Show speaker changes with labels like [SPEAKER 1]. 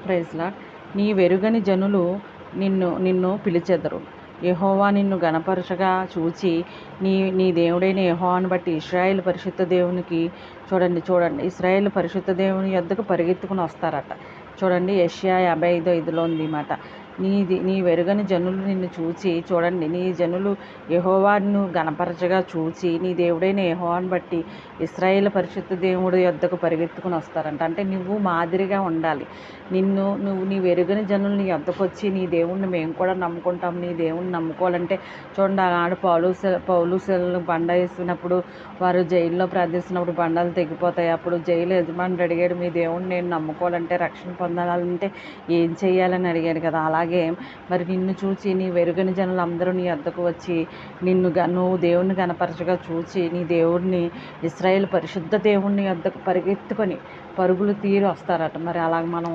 [SPEAKER 1] Praise lord. నీ వెరుగని జనులు నిన్ను నిన్ను పిలిచెదరు. యెహోవా నిన్ను గణపరచగా చూచి నీ నీ దేవుడైన యెహోవాను బట్టి ఇశ్రాయేలు పరిశుద్ధ దేవునికి చూడండి ఇశ్రాయేలు పరిశుద్ధ దేవుని యొద్దకు పరిగెత్తుకుని వస్తారట. చూడండి యెషయా 55:5లో ఉంది మాట. నీ వెరుగని జనులు నిన్ను చూచి చూడండి నీ జనులు యెహోవాను గణపరచగా చూచి నీ దేవుడైన యెహోవాను బట్టి ఇశ్రాయేలు పరిశుద్ధ దేవుడి యొద్దకు పరిగెత్తుకుని వస్తారంట. అంటే నువ్వు మాదిరిగా ఉండాలి. నువ్వు నీ వెరుగని జనులు నీ యొద్దకు వచ్చి నీ దేవుణ్ణి మేము కూడా నమ్ముకుంటాం, నీ దేవుణ్ణి నమ్ముకోవాలంటే చూడండి ఆనాడు పౌలు శీలను బండ వేసినప్పుడు వారు జైల్లో ప్రార్థిస్తున్నప్పుడు బండలు తెగిపోతాయి. అప్పుడు జైలు యజమానుడు అడిగాడు, మీ దేవుణ్ణి నేను నమ్ముకోవాలంటే రక్షణ పొందాలంటే ఏం చేయాలని అడిగాడు కదా. అలాగే మరి నిన్ను చూచి నీ వెరుగని జనులు అందరూ నీ వద్దకు వచ్చి నువ్వు దేవుణ్ణి కనపరచగా చూచి నీ దేవుడిని ఇశ్రాయేలు పరిశుద్ధ దేవుణ్ణి వద్దకు పరిగెత్తుకొని పరుగులు తీరి వస్తారట. మరి అలాగ మనం